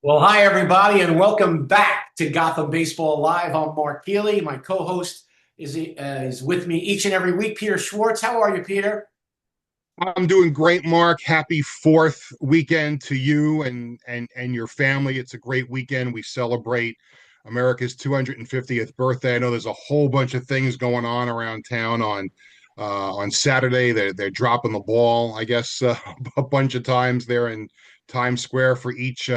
Well, hi, everybody, and welcome back to Gotham Baseball Live. I'm Mark Healey. My co-host is with me each and every week, Peter Schwartz. How are you, Peter? I'm doing great, Mark. Happy fourth weekend to you and your family. It's a great weekend. We celebrate America's 250th birthday. I know there's a whole bunch of things going on around town on Saturday. They're dropping the ball, I guess, a bunch of times there in Times Square for each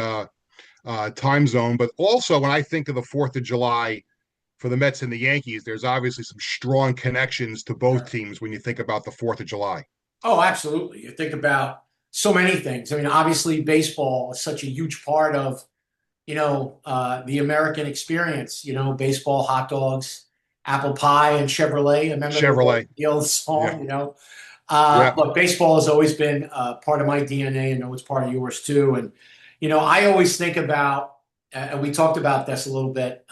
time zone. But also, when I think of the 4th of July for the Mets and the Yankees, there's obviously some strong connections to both Sure. teams when you think about the 4th of July. Oh, absolutely. You think about so many things. I mean, obviously, baseball is such a huge part of, the American experience. Baseball, hot dogs, apple pie, and Chevrolet. Remember Chevrolet. the old Yeah. song, Yeah. Look, baseball has always been part of my DNA, and I know it's part of yours too. And, I always think about, and we talked about this a little bit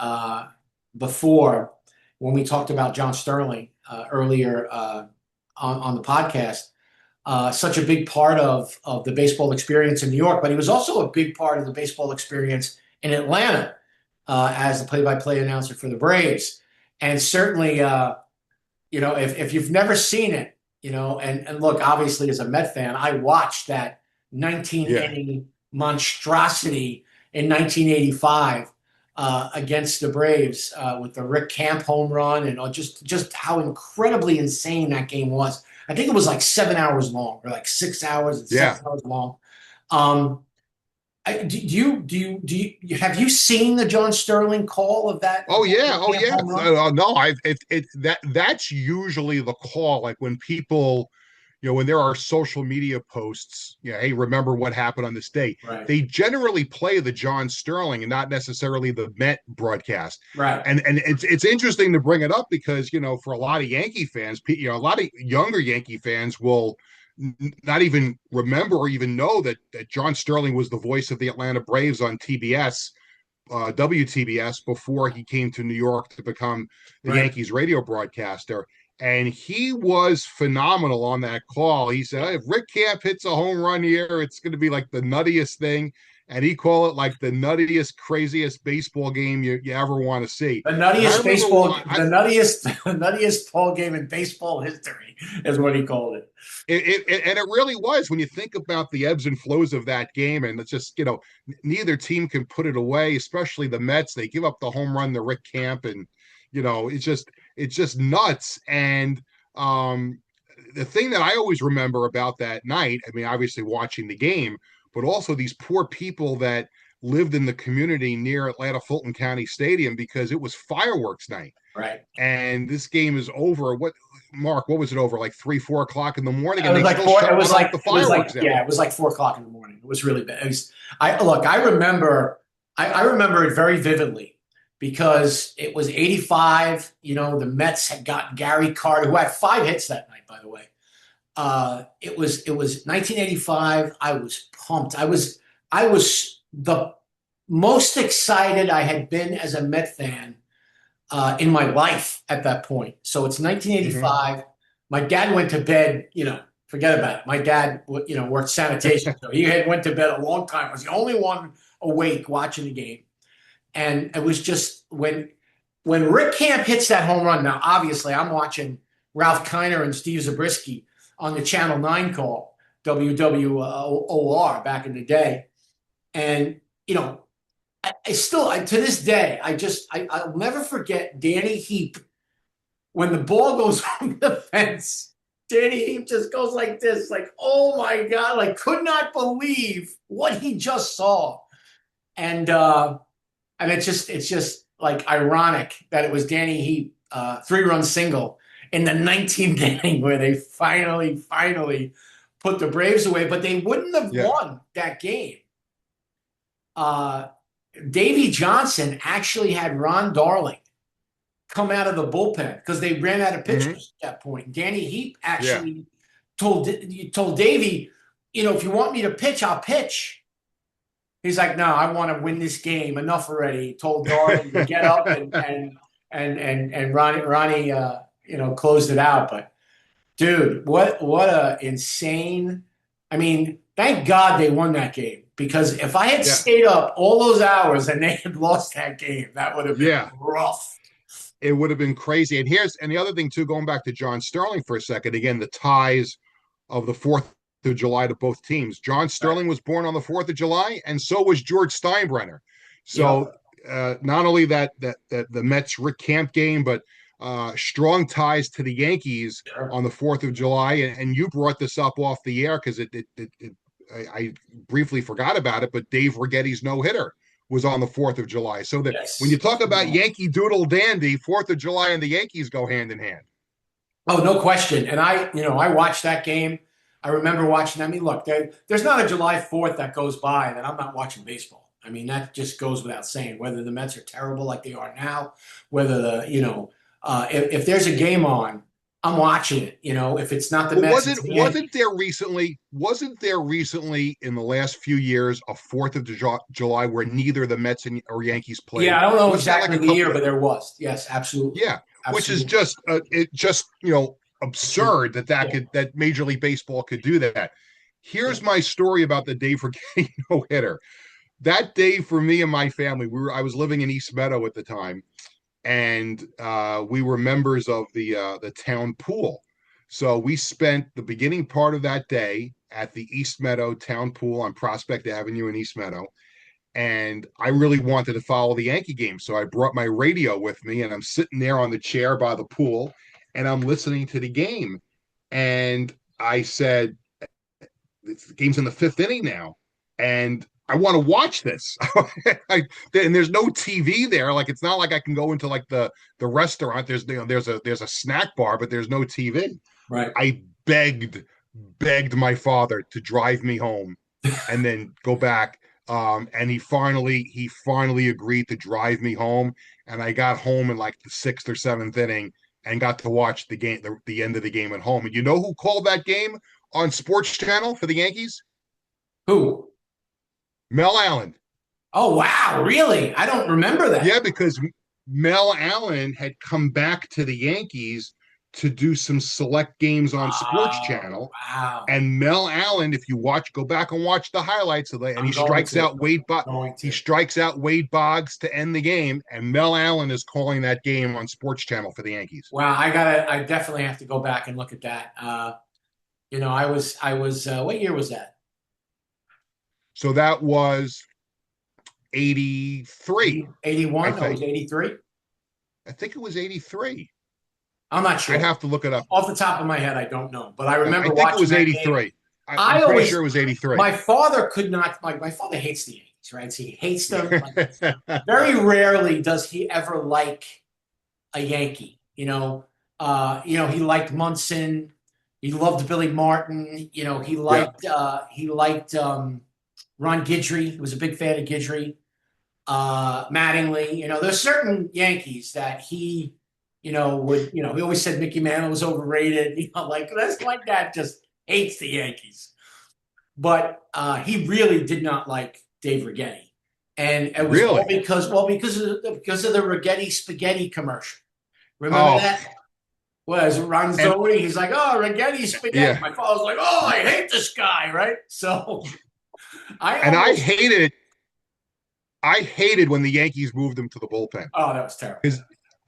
before when we talked about John Sterling earlier on the podcast. Such a big part of the baseball experience in New York, but he was also a big part of the baseball experience in Atlanta as the play-by-play announcer for the Braves. And certainly, if you've never seen it, and look, obviously as a Met fan, I watched that 19 Yeah. inning monstrosity in 1985 against the Braves with the Rick Camp home run and just how incredibly insane that game was. I think it was like 7 hours long, or like 6 hours and Yeah. 7 hours long. Um, do you have you seen the John Sterling call of Oh that yeah. Rick Oh Camp yeah. home run? No, that's usually the call. Like when people, when there are social media posts, hey, remember what happened on this day? Right, They generally play the John Sterling and not necessarily the Met broadcast. right. And it's interesting to bring it up because for a lot of Yankee fans, a lot of younger Yankee fans will not even remember or even know that John Sterling was the voice of the Atlanta Braves on TBS, WTBS, before he came to New York to become the Right. Yankees radio broadcaster. And he was phenomenal on that call. He said, if Rick Camp hits a home run here, it's going to be like the nuttiest thing. And he called it like the nuttiest, craziest baseball game you ever want to see. The And I nuttiest remember baseball, I, the nuttiest, the nuttiest ball game in baseball history is what he called it. and it really was when you think about the ebbs and flows of that game. And it's just, neither team can put it away, especially the Mets. They give up the home run to Rick Camp, and it's just nuts. And the thing that I always remember about that night, I mean, obviously watching the game, but also these poor people that lived in the community near Atlanta Fulton County Stadium because it was fireworks night. Right. And this game is over. Mark, what was it over? Like 3, 4 o'clock in the morning, It and was they like still four. It shut was off like the it was like fireworks out. yeah. It was like 4 o'clock in the morning. It was really bad. I remember. I remember it very vividly because it was 85. The Mets had got Gary Carter, who had 5 hits that night, by the way. It was 1985. I was pumped. I was the most excited I had been as a Met fan in my life at that point. So it's Mm-hmm. 1985. My dad went to bed, forget about it. My dad, worked sanitation. So he had went to bed a long time. I was the only one awake watching the game. And it was just when Rick Camp hits that home run. Now, obviously, I'm watching Ralph Kiner and Steve Zabriskie on the Channel 9 call, WWOR back in the day. And, I still, to this day, I'll never forget Danny Heap when the ball goes on the fence. Danny Heap just goes like this, like, oh my God, like, could not believe what he just saw. And it's just like ironic that it was Danny Heap, 3-run single in the 19th inning where they finally put the Braves away, but they wouldn't have Yeah. won that game. Uh, Davey Johnson actually had Ron Darling come out of the bullpen because they ran out of Mm-hmm. pitchers at that point. Danny Heap Yeah. actually told Davey, if you want me to pitch, I'll pitch. He's like, no, I want to win this game. Enough already. He told Darling to get up and Ronnie closed it out. But dude, what a insane. I mean, thank God they won that game because if I had Yeah. stayed up all those hours and they had lost that game, that would have been Yeah. rough. It would have been crazy. And the other thing too, going back to John Sterling for a second, again, the ties of the 4th of July to both teams. John Right. Sterling was born on the 4th of July, and so was George Steinbrenner. Yep. So not only that the Mets Rick Camp game, but strong ties to the Yankees Sure. on the 4th of July. And you brought this up off the air because I briefly forgot about it, but Dave Righetti's no hitter was on the 4th of July. So that when you Yes. talk about Yankee Doodle Dandy, 4th of July and the Yankees go hand in hand. Oh, no question. And I watched that game. I remember watching. I mean, look, there's not a July 4th that goes by that I'm not watching baseball. I mean, that just goes without saying. Whether the Mets are terrible like they are now, whether if there's a game on, I'm watching it. If it's not the Well, Mets, it's wasn't the wasn't Yankees. there recently wasn't there recently in the last few years a 4th of July where neither the Mets or Yankees Yeah, played? I don't know Wasn't that like exactly a the year, couple but of there was. Yes, absolutely, yeah, which is absolutely. just Absurd. absurd that Major League Baseball could do that. Yeah. Here's my story about the day for getting no hitter. That day for me and my family, I was living in East Meadow at the time, and we were members of the town pool. So we spent the beginning part of that day at the East Meadow Town Pool on Prospect Avenue in East Meadow. And I really wanted to follow the Yankee game. So I brought my radio with me and I'm sitting there on the chair by the pool and I'm listening to the game. And I said, the game's in the 5th inning now. And I want to watch this. And there's no TV there. Like it's not like I can go into like the restaurant. There's a snack bar, but there's no TV. Right. I begged my father to drive me home and then go back. And he finally agreed to drive me home. And I got home in like the 6th or 7th inning and got to watch the game, the end of the game at home. And you know who called that game on Sports Channel for the Yankees? Who? Mel Allen. Oh, wow, really? I don't remember that. Yeah, because Mel Allen had come back to the Yankees to do some select games on Sports Oh, Channel. wow. And Mel Allen, if you go back and watch the highlights of that, and I'm going to. Going He to. strikes out Wade Boggs to end the game, and Mel Allen is calling that game on Sports Channel for the Yankees. Wow, I definitely have to go back and look at that. What year was that? So that was 83, 81? I No, it was think. 83. I think it was 83. I'm not I'd sure. have to look it up. Off the top of my head, I don't know, but I I remember think it watching was that game. 83. I'm I pretty sure always, it was 83. my father could not, like, my father hates the Yankees, right? So he hates them. Like, very rarely does he ever like a Yankee. He liked Munson. He loved Billy Martin. Yeah. He liked Ron Guidry. He was a big fan of Guidry. Mattingly. There's certain Yankees that he always said Mickey Mantle was overrated. Like that's like that just hates the Yankees. But he really did not like Dave Righetti. And it was all Really? because of the Righetti spaghetti commercial. Remember Oh, that? Was and Ronzoni? He's like, oh, Righetti spaghetti. yeah. My father's like, oh, I hate this guy, right? So I And almost, I hated when the Yankees moved him to the bullpen. oh, that was terrible. Because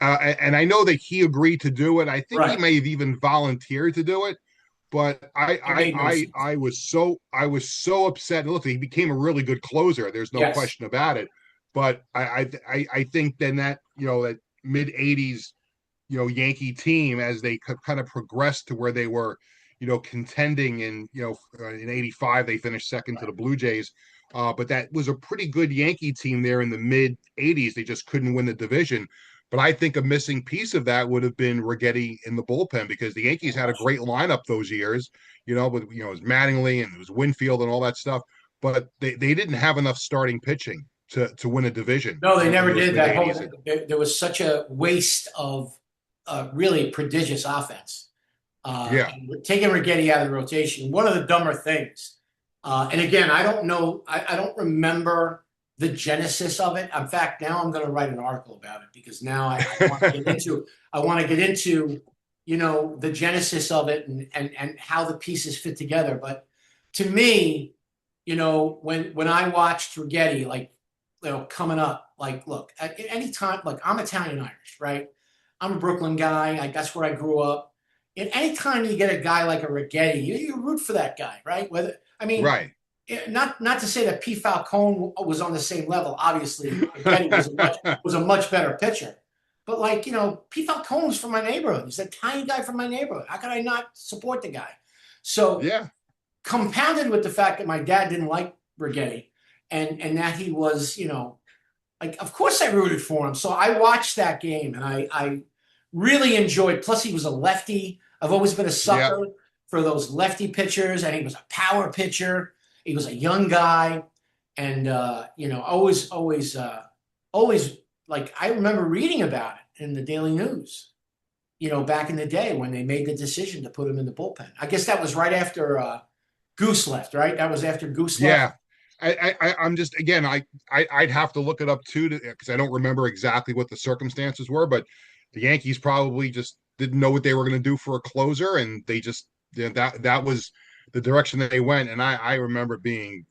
and I know that he agreed to do it. I think he Right. may have even volunteered to do it. But It made no sense. I was so upset. Look, he became a really good closer. There's no Yes. question about it. But I think then that mid '80s Yankee team as they kind of progressed to where they were contending in '85 they finished second to the Blue Jays. But that was a pretty good Yankee team there in the mid '80s. They just couldn't win the division. But I think a missing piece of that would have been Righetti in the bullpen because the Yankees had a great lineup those years, with it was Mattingly and it was Winfield and all that stuff. But they didn't have enough starting pitching to win a division No, they in never those did mid that '80s. there was such a waste of really prodigious offense. Yeah. And taking Righetti out of the rotation, one of the dumber things. And again, I don't know, I don't remember the genesis of it. In fact, now I'm going to write an article about it because now I want to get into, the genesis of it and how the pieces fit together. But to me, when I watched Righetti, like, coming up, like, look, at any time, like, I'm Italian Irish, right? I'm a Brooklyn guy. That's where I grew up. And anytime you get a guy like a Righetti, you root for that guy, right? Whether I mean, Right. not to say that P. Falcone was on the same level. Obviously, Righetti was a much better pitcher. But, like, P. Falcone's from my neighborhood. He's a tiny guy from my neighborhood. How could I not support the guy? So, Yeah. compounded with the fact that my dad didn't like Righetti, and that he was, like, of course I rooted for him. So I watched that game, and I really enjoyed. Plus, he was a lefty. I've always been a Yeah. sucker for those lefty pitchers, and he was a power pitcher. He was a young guy, and always, like, I remember reading about it in the Daily News. Back in the day when they made the decision to put him in the bullpen. I guess that was right after Goose left, right? That was after Goose left. Yeah. I'm just again, I'd have to look it up too because I don't remember exactly what the circumstances were, but the Yankees probably just didn't know what they were going to do for a closer, and they just that was the direction that they went. And I remember being,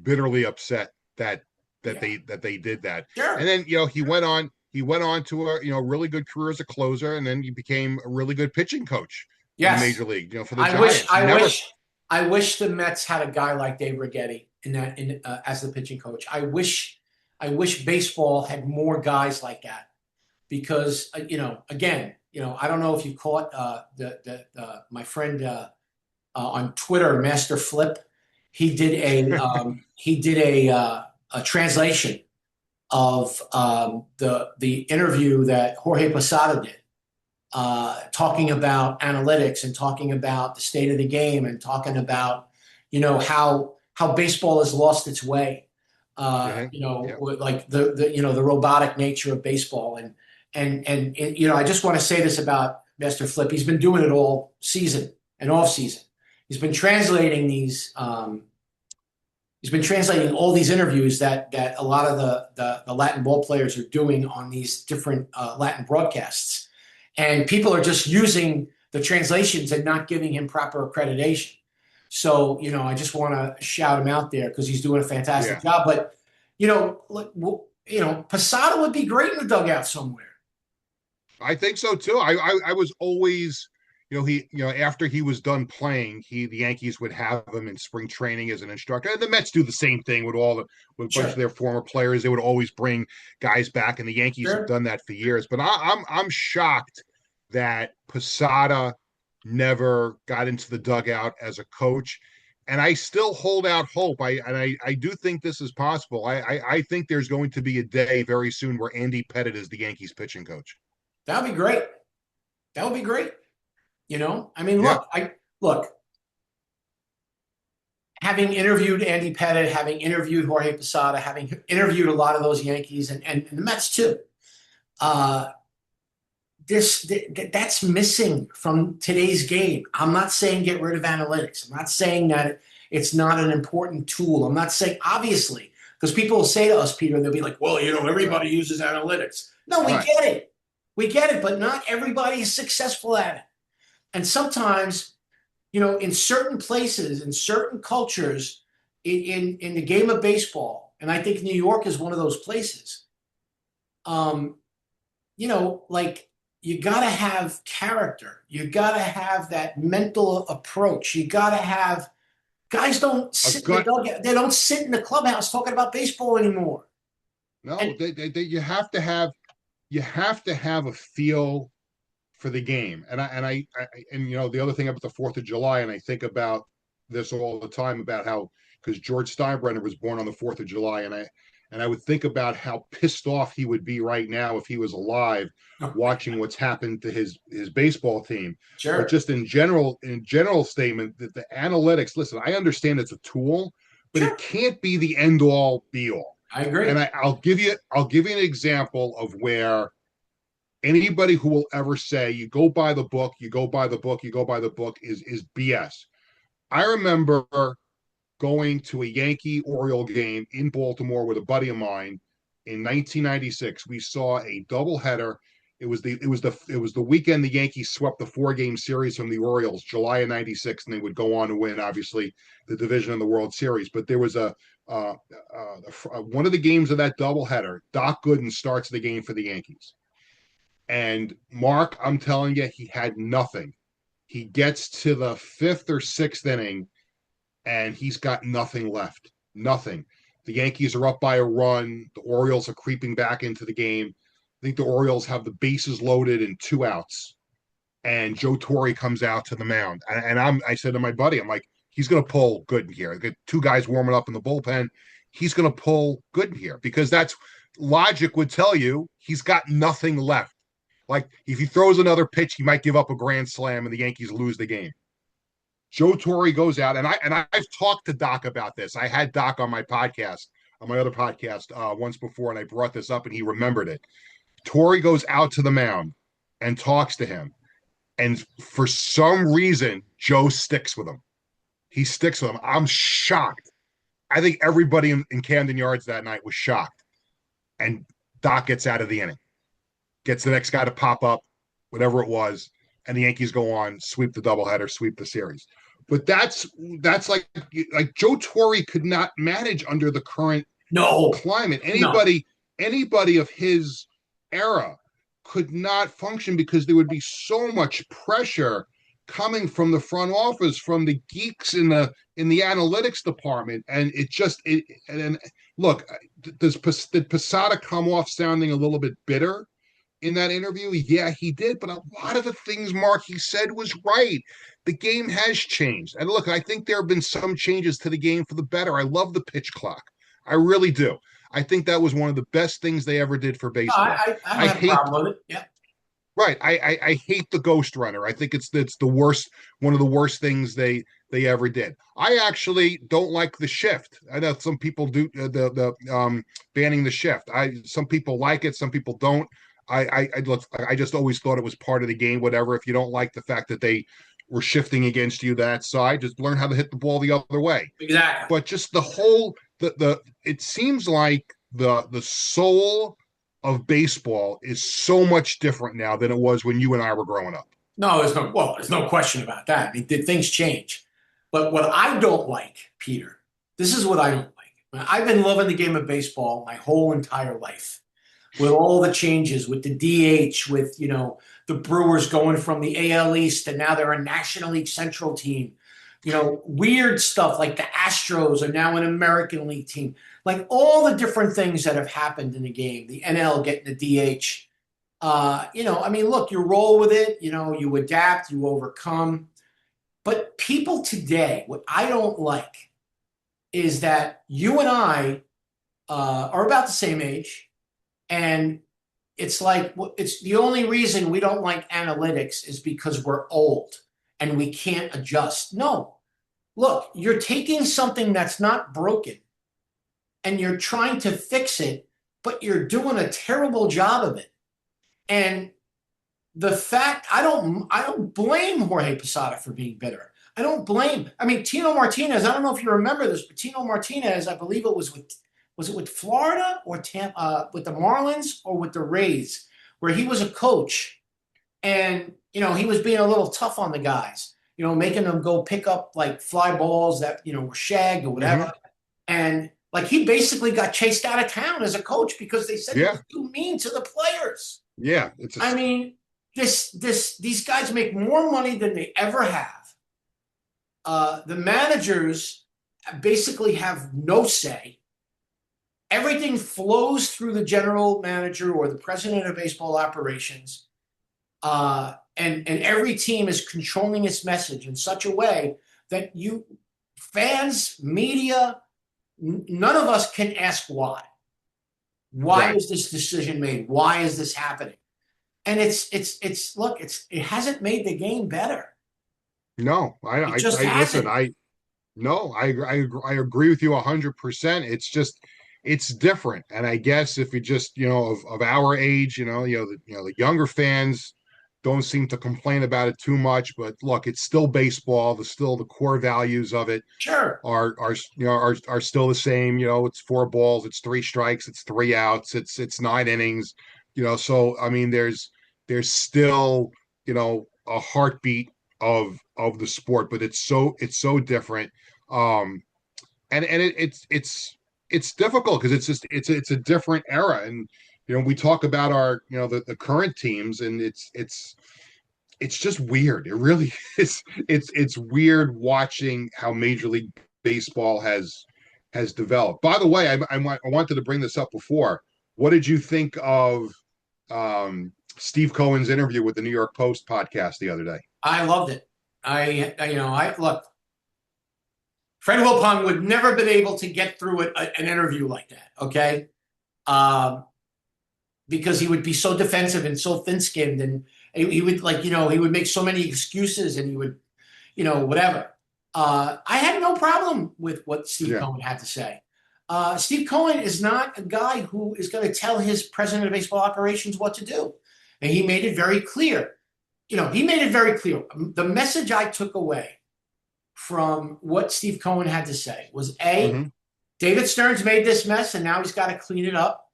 bitterly upset Yeah, that they did that. And sure. then he went on to a really good career as a closer, and then he became a really good pitching coach in the Yes. major league. For the I wish, Giants, I never. wish, I wish the Mets had a guy like Dave Righetti as the pitching coach. I wish baseball had more guys like that because, again, I don't know if you caught my friend on Twitter, Master Flip. He did a translation of the interview that Jorge Posada did, talking about analytics and talking about the state of the game and talking about, how baseball has lost its way. Yeah, yeah, Like the robotic nature of baseball, and I just want to say this about Master Flip. He's been doing it all season and off season. He's been translating these. He's been translating all these interviews that a lot of the Latin ball players are doing on these different Latin broadcasts, and people are just using the translations and not giving him proper accreditation. So, I just want to shout him out there because he's doing a fantastic yeah. job. But, Posada would be great in the dugout somewhere. I think so too. I was always, after he was done playing, the Yankees would have him in spring training as an instructor. And the Mets do the same thing with a bunch of Sure, their former players. They would always bring guys back, and the Yankees have sure. done that for years. But I'm shocked that Posada never got into the dugout as a coach. And I still hold out hope. I do think this is possible. I think there's going to be a day very soon where Andy Pettitte is the Yankees pitching coach. That would be great. That would be great. I mean, Yeah. look, having interviewed Andy Pettitte, having interviewed Jorge Posada, having interviewed a lot of those Yankees and the Mets too. Uh, that's missing from today's game. I'm not saying get rid of analytics. I'm not saying that it's not an important tool. I'm not saying, obviously, because people will say to us, Peter, they'll be like, well, Right. everybody uses analytics. No, we Right. get it. We get it, but not everybody is successful at it. And sometimes, in certain places, in certain cultures, in the game of baseball, and I think New York is one of those places. Um, like, you got to have character. You got to have that mental approach. You got to have guys don't A sit in the gut. dugout. They don't sit in the clubhouse talking about baseball anymore. No, And you have to have a feel for the game. And the other thing about the 4th of July, and I think about this all the time about how, because George Steinbrenner was born on the 4th of July, and I would think about how pissed off he would be right now if he was alive watching what's happened to his baseball team. But sure, just in general statement, that the analytics, listen, I understand it's a tool, but it sure, can't be the end all be all. I And agree. I'll give you an example of where anybody who will ever say you go by the book, you go by the book, you go by the book is BS. I remember going to a Yankee Oriole game in Baltimore with a buddy of mine in 1996. We saw a doubleheader. It was the weekend the Yankees swept the 4-game series from the Orioles, July of '96, and they would go on to win, obviously, the division and the World Series. But there was one of the games of that doubleheader. Doc Gooden starts the game for the Yankees, and Mark, I'm telling you, he had nothing. He gets to the fifth or sixth inning, and he's got nothing left. Nothing. The Yankees are up by a run. The Orioles are creeping back into the game. I think the Orioles have the bases loaded and 2 outs. And Joe Torre comes out to the mound. And I said to my buddy, I'm like, he's going to pull Gooden here. I got 2 guys warming up in the bullpen. He's going to pull Gooden here because that's logic would tell you he's got nothing left. Like if he throws another pitch, he might give up a grand slam and the Yankees lose the game. Joe Torre goes out, and I've talked to Doc about this. I had Doc on my podcast, on my other podcast, once before, and I brought this up, and he remembered it. Torre goes out to the mound and talks to him, and for some reason, Joe sticks with him. He sticks with him. I'm shocked. I think everybody in Camden Yards that night was shocked. And Doc gets out of the inning, gets the next guy to pop up, whatever it was, and the Yankees go on, sweep the doubleheader, sweep the series. But that's like Joe Torre could not manage under the current No, climate. no. Anybody of his era could not function because there would be so much pressure coming from the front office, from the geeks in the analytics department, and and look, did Posada come off sounding a little bit bitter in that interview? Yeah, he did, but a lot of the things Mark he said was right. The game has changed, and look, I think there have been some changes to the game for the better. I love the pitch clock, I really do. I think that was one of the best things they ever did for No, baseball. I I don't have a hate problem with it. Yeah. Right. I hate the ghost runner. I think it's the worst, one of the worst things they ever did. I actually don't like the shift. I know some people do the banning the shift. Some people like it, some people don't. I just always thought it was part of the game. Whatever. If you don't like the fact that they were shifting against you that side, just learn how to hit the ball the other way. Exactly. But just the whole the it seems like the soul of baseball is so much different now than it was when you and I were growing up. No, there's no question about that. I mean, did things change? But what I don't like, Peter, this is what I don't like. I've been loving the game of baseball my whole entire life, with all the changes, with the DH, with the Brewers going from the AL East to now they're a National League Central team. Weird stuff like the Astros are now an American League team. Like all the different things that have happened in the game, the NL getting the DH. I mean, look, you roll with it, you adapt, you overcome. But people today, what I don't like is that you and I are about the same age. And it's like, it's the only reason we don't like analytics is because we're old and we can't adjust. No, look, you're taking something that's not broken and you're trying to fix it, but you're doing a terrible job of it. And the fact I don't blame Jorge Posada for being bitter. I don't blame. I mean, Tino Martinez. I don't know if you remember this, but Tino Martinez, I believe it was it with Florida or Tampa, with the Marlins or with the Rays, where he was a coach, and he was being a little tough on the guys, making them go pick up like fly balls that were shagged or whatever, and like he basically got chased out of town as a coach because they said he was too mean to the players. Yeah, I mean, these guys make more money than they ever have. The managers basically have no say. Everything flows through the general manager or the president of baseball operations. And every team is controlling its message in such a way that fans, media, none of us can ask why. Why is this decision made? Why is this happening? And it hasn't made the game better. No, It just listen. hasn't. I agree with you 100%. It's different, and I guess if you just of our age, the younger fans don't seem to complain about it too much. But look, it's still baseball. The core values of it Sure. are still the same. It's 4 balls, it's 3 strikes, it's 3 outs, it's 9 innings. So I mean, there's there's still, a heartbeat of the sport, but it's so different. Um, and it's difficult because it's a different era. And we talk about our the current teams, and it's just weird. It really is. It's weird watching how Major League Baseball has developed. By the way, I wanted to bring this up before. What did you think of Steve Cohen's interview with the New York Post podcast the other day? I loved it. I look. Fred Wilpon would never been able to get through an interview like that. Okay, um, because he would be so defensive and so thin-skinned, and he would he would make so many excuses, and he would whatever. I had no problem with what Steve Yeah, Cohen had to say. Steve Cohen is not a guy who is going to tell his president of baseball operations what to do, and he made it very clear. He made it very clear. The message I took away from what Steve Cohen had to say was A, mm-hmm. David Stearns made this mess and now he's got to clean it up.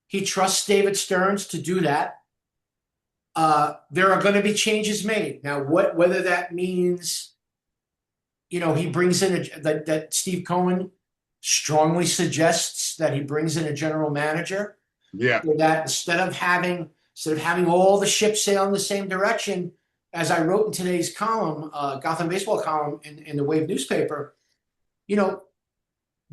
He trusts David Stearns to do that. There are going to be changes made. Now, whether that means, he brings in that Steve Cohen strongly suggests that he brings in a general manager, Yeah, so that instead of having all the ships sail in the same direction, as I wrote in today's column, Gotham Baseball column in the Wave newspaper, you know,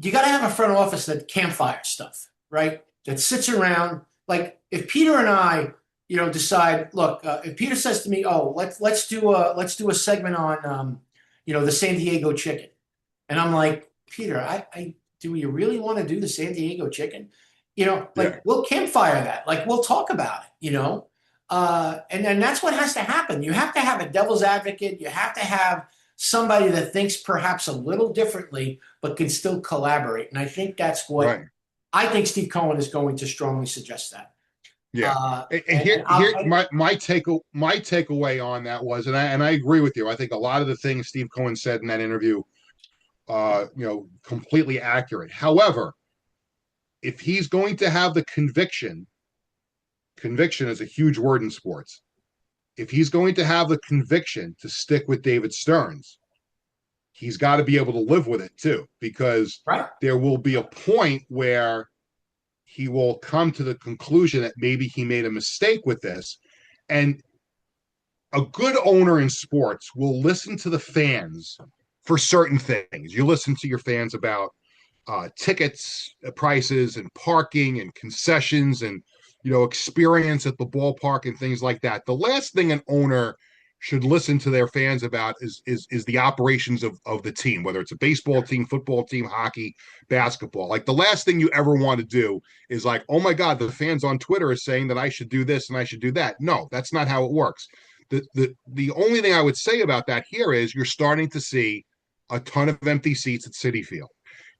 you got to have a front office that campfire stuff, right? That sits around. Like if Peter and I, decide, look, if Peter says to me, "Oh, let's do a segment on, the San Diego chicken," and I'm like, Peter, I do you really want to do the San Diego chicken? yeah, We'll campfire that. Like we'll talk about it. And then that's what has to happen. You have to have a devil's advocate. You have to have somebody that thinks perhaps a little differently, but can still collaborate. And I think that's what right. I think Steve Cohen is going to strongly suggest that. Yeah. And And here my takeaway on that was, and I agree with you. I think a lot of the things Steve Cohen said in that interview, completely accurate. However, if he's going to have the conviction is a huge word in sports. If he's going to have the conviction to stick with David Stearns, he's got to be able to live with it too, because right, there will be a point where he will come to the conclusion that maybe he made a mistake with this. And a good owner in sports will listen to the fans for certain things. You listen to your fans about tickets, prices, and parking, and concessions, and experience at the ballpark and things like that. The last thing an owner should listen to their fans about is the operations of the team, whether it's a baseball team, football team, hockey, basketball. Like the last thing you ever want to do is like, oh my God, the fans on Twitter are saying that I should do this and I should do that. No, that's not how it works. The only thing I would say about that here is you're starting to see a ton of empty seats at Citi Field.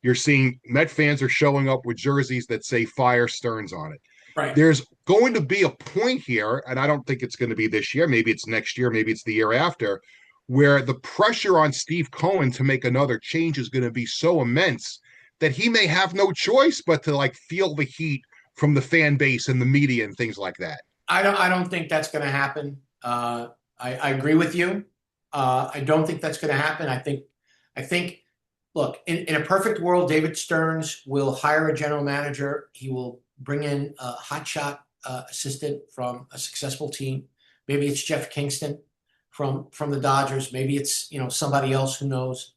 You're seeing Met fans are showing up with jerseys that say Fire Stearns on it. right. There's going to be a point here, and I don't think it's going to be this year. Maybe it's next year. Maybe it's the year after, where the pressure on Steve Cohen to make another change is going to be so immense that he may have no choice but to like feel the heat from the fan base and the media and things like that. I don't think that's going to happen. I agree with you. I don't think that's going to happen. I think, look, in a perfect world, David Stearns will hire a general manager. He will bring in a hotshot assistant from a successful team. Maybe it's Jeff Kingston from the Dodgers. Maybe it's somebody else, who knows.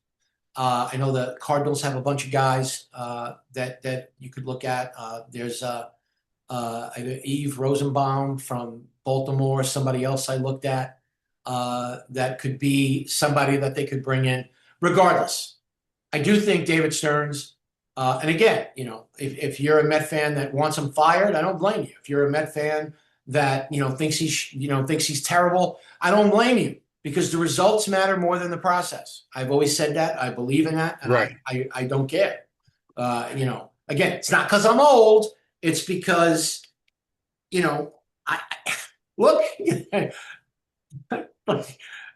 I know the Cardinals have a bunch of guys that you could look at. There's Eve Rosenbaum from Baltimore. Somebody else I looked at that could be somebody that they could bring in. Regardless, I do think David Stearns. And again, if you're a Met fan that wants him fired, I don't blame you. If you're a Met fan that thinks he's terrible, I don't blame you, because the results matter more than the process. I've always said that. I believe in that, and Right. I don't care. Again, it's not because I'm old. It's because I look.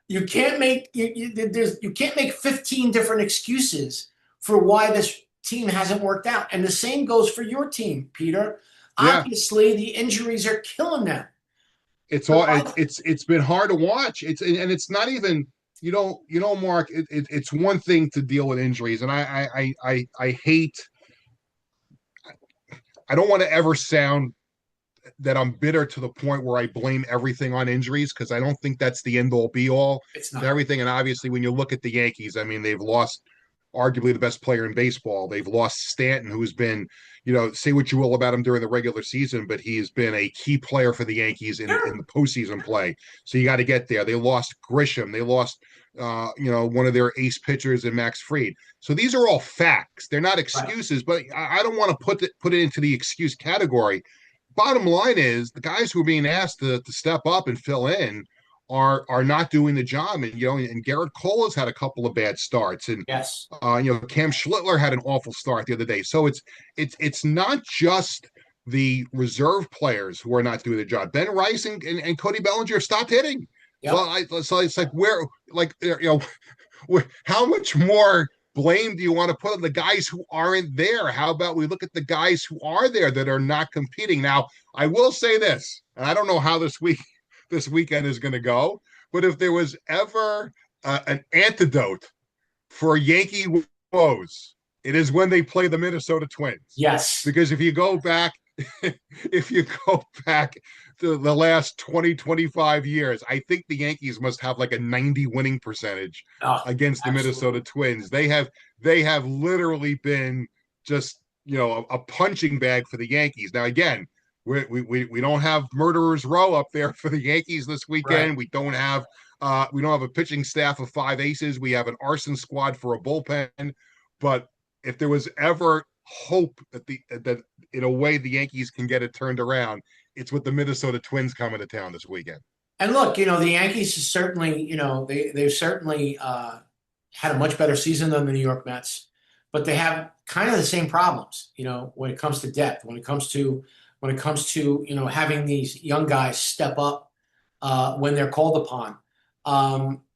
You can't make you can't make 15 different excuses for why this team hasn't worked out. And the same goes for your team, Peter. Yeah. Obviously, the injuries are killing them. it's But all it's been hard to watch. And it's not even Mark. It's one thing to deal with injuries, and I hate. I don't want to ever sound that I'm bitter to the point where I blame everything on injuries, because I don't think that's the end all be all it's to not. everything. And obviously, when you look at the Yankees, I mean, they've lost arguably the best player in baseball. They've lost Stanton, who's been, say what you will about him during the regular season, but he has been a key player for the Yankees in Sure. the postseason play. So you got to get there. They lost Grisham. They lost, one of their ace pitchers in Max Fried. So these are all facts. They're not Right. excuses, but I don't want to put it into the excuse category. Bottom line is the guys who are being asked to step up and fill in are not doing the job. And and Garrett Cole has had a couple of bad starts, and Yes. Cam Schlittler had an awful start the other day. So it's not just the reserve players who are not doing the job. Ben Rice and Cody Bellinger stopped hitting. Yep. So it's like how much more blame do you want to put on the guys who aren't there? How about we look at the guys who are there that are not competing? Now, I will say this, and I don't know how this weekend is going to go, but if there was ever an antidote for Yankee woes, it is when they play the Minnesota Twins. Yes. Because if you go back, if you go back to the last 20, 25 years, I think the Yankees must have like a 90 winning percentage Oh, against the Minnesota absolutely. Twins. They have literally been just, a punching bag for the Yankees. Now, again, we don't have murderers row up there for the Yankees this Right. weekend. We don't have a pitching staff of five aces. We have an arson squad for a bullpen. But if there was ever hope that in a way the Yankees can get it turned around, it's with the Minnesota Twins coming to town this weekend. And look, the Yankees certainly, they've certainly had a much better season than the New York Mets, but they have kind of the same problems, when it comes to depth, when it comes to having these young guys step up when they're called upon.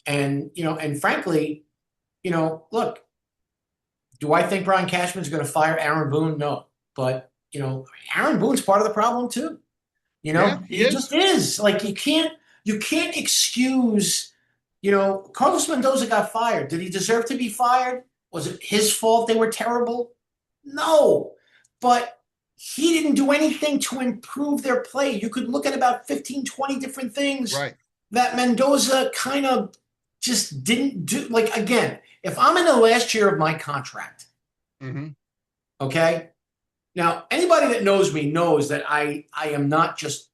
And frankly, look, do I think Brian Cashman's going to fire Aaron Boone? No, but Aaron Boone's part of the problem too. Yeah, he He just is. is. Like you can't excuse, Carlos Mendoza got fired. Did he deserve to be fired? Was it his fault they were terrible? No. But he didn't do anything to improve their play. You could look at about 15, 20 different things Right. that Mendoza kind of just didn't do. Like, again, if I'm in the last year of my contract, Mm-hmm. okay? Now, anybody that knows me knows that I am not just,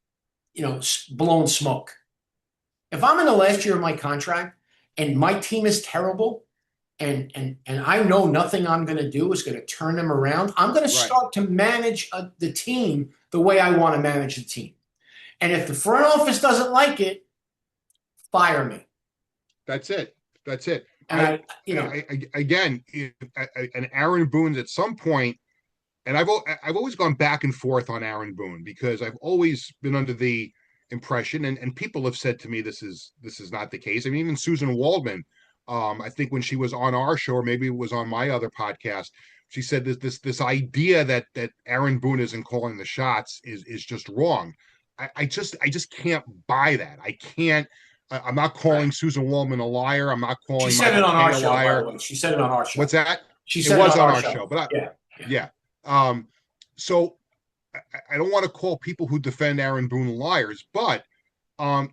blown smoke. If I'm in the last year of my contract and my team is terrible and I know nothing I'm going to do is going to turn them around, I'm going to Right. start to manage the team the way I want to manage the team. And if the front office doesn't like it, fire me. That's it. That's it. And Again, and Aaron Boone's at some point, and I've always gone back and forth on Aaron Boone, because I've always been under the impression, and people have said to me this is not the case. I mean, even Susan Waldman, I think when she was on our show, or maybe it was on my other podcast, she said this idea that Aaron Boone isn't calling the shots is just wrong. I just can't buy that. I can't. I'm not right. calling Susan Waldman a liar. I'm not She calling said it Michael on Kay our a show, by the liar. way. She said it on our show. What's that? She It said it was on on our our show. show, but Yeah. Yeah. yeah. So I don't want to call people who defend Aaron Boone liars, but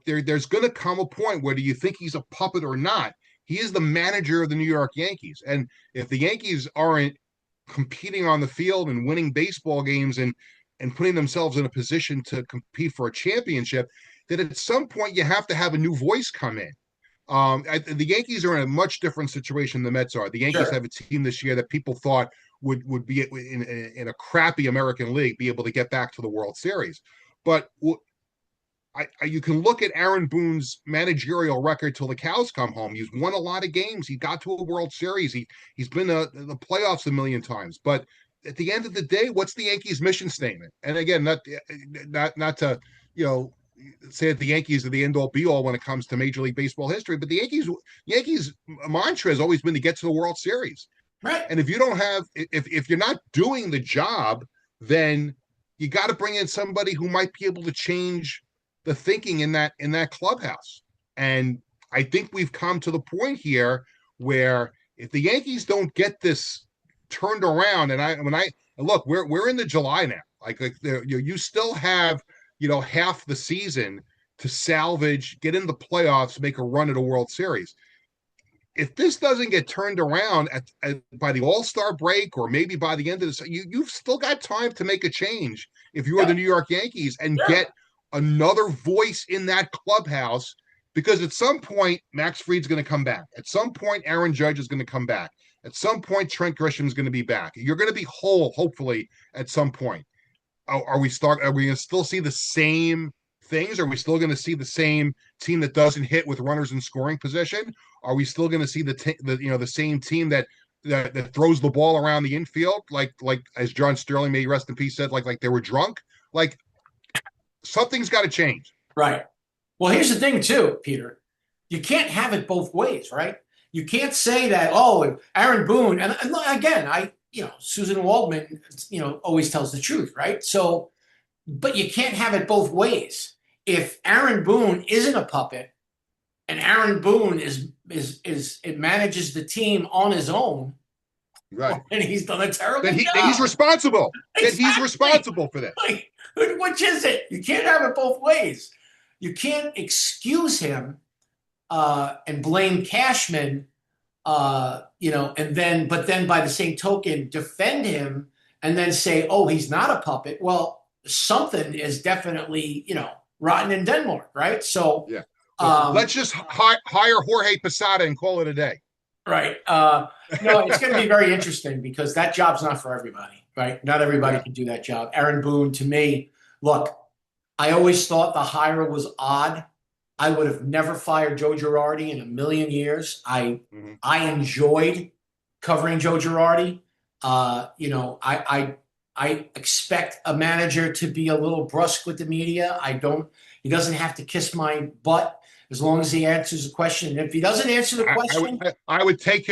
there's going to come a point where, do you think he's a puppet or not? He is the manager of the New York Yankees, and if the Yankees aren't competing on the field and winning baseball games and putting themselves in a position to compete for a championship, that at some point you have to have a new voice come in. The Yankees are in a much different situation than the Mets are. The Yankees Sure. have a team this year that people thought would be in a crappy American League, be able to get back to the World Series. But you can look at Aaron Boone's managerial record till the cows come home. He's won a lot of games. He got to a World Series. He's been to the playoffs a million times. But at the end of the day, what's the Yankees' mission statement? And again, not to say that the Yankees are the end all be all when it comes to Major League Baseball history, but the Yankees mantra has always been to get to the World Series. Right. And if you don't have, if you're not doing the job, then you got to bring in somebody who might be able to change the thinking in that clubhouse. And I think we've come to the point here where if the Yankees don't get this turned around, and I look, we're in the July now. Like you still have half the season to salvage, get in the playoffs, make a run at a World Series. If this doesn't get turned around by the All-Star break, or maybe by the end of this, you've still got time to make a change if you are the Yeah, New York Yankees and yeah, get another voice in that clubhouse. Because at some point, Max Fried's going to come back. At some point, Aaron Judge is going to come back. At some point, Trent Grisham's going to be back. You're going to be whole, hopefully, at some point. Are we going to still see the same things? Are we still going to see the same team that doesn't hit with runners in scoring position? Are we still going to see the same team that throws the ball around the infield, like as John Sterling, may he rest in peace, said, like they were drunk? Like, something's got to change. right. Well, here's the thing too, Peter. You can't have it both ways, right? You can't say that, oh, Aaron Boone, and again, Susan Waldman, always tells the truth, right? So, but you can't have it both ways. If Aaron Boone isn't a puppet, and Aaron Boone it manages the team on his own, Right. and he's done a terrible That job. he's responsible. Exactly. That he's responsible for this. Like, which is it? You can't have it both ways. You can't excuse him and blame Cashman, but then by the same token, defend him and then say, oh, he's not a puppet. Well, something is definitely, rotten in Denmark, right? So, yeah. Let's just hire Jorge Posada and call it a day. Right. No, it's going to be very interesting because that job's not for everybody, right? Not everybody can do that job. Aaron Boone, to me, look, I always thought the hire was odd. I would have never fired Joe Girardi in a million years. I enjoyed covering Joe Girardi. I expect a manager to be a little brusque with the media. He doesn't have to kiss my butt as long as he answers the question. And if he doesn't answer the question, I would take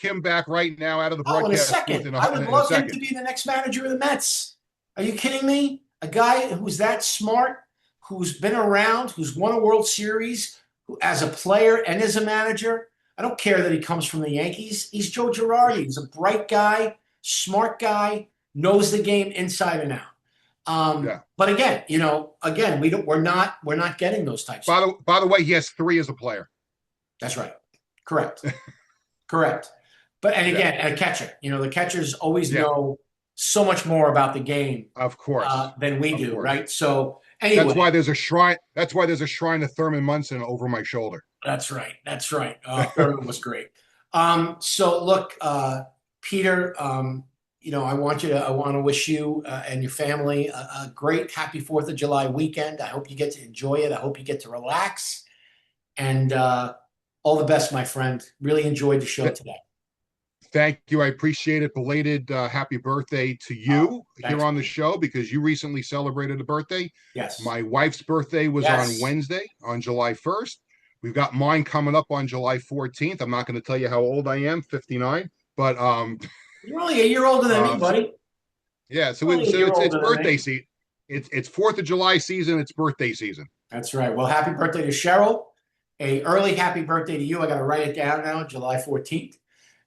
him back right now out of the broadcast. In a second. I would love him to be the next manager of the Mets. Are you kidding me? A guy who's that smart, who's been around, who's won a World Series, who as a player and as a manager. I don't care that he comes from the Yankees. He's Joe Girardi. He's a bright guy, smart guy, knows the game inside and out. But again, we're not getting those types. By the way, he has 3 as a player. That's right. Correct. Correct. But and again, a catcher. The catchers always know so much more about the game, of course, than we do, right? So anyway, that's why there's a shrine. That's why there's a shrine to Thurman Munson over my shoulder. That's right. That's right. Thurman was great. So look, Peter. I want to wish you and your family a great, happy 4th of July weekend. I hope you get to enjoy it. I hope you get to relax, and all the best, my friend. Really enjoyed the show today. Thank you. I appreciate it. Belated happy birthday to you here on the show, because you recently celebrated a birthday. Yes. My wife's birthday was on Wednesday, on July 1st. We've got mine coming up on July 14th. I'm not going to tell you how old I am, 59, but you're only a year older than me, buddy. Yeah, so it's birthday season. It's 4th of July season. It's birthday season. That's right. Well, happy birthday to Cheryl. A early happy birthday to you. I got to write it down now, July 14th.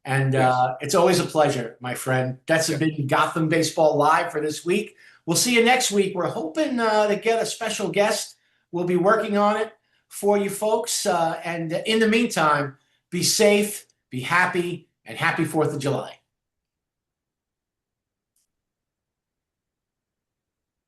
And it's always a pleasure, my friend. That's been Gotham Baseball Live for this week. We'll see you next week. We're hoping to get a special guest. We'll be working on it for you folks. And in the meantime, be safe, be happy, and happy 4th of July.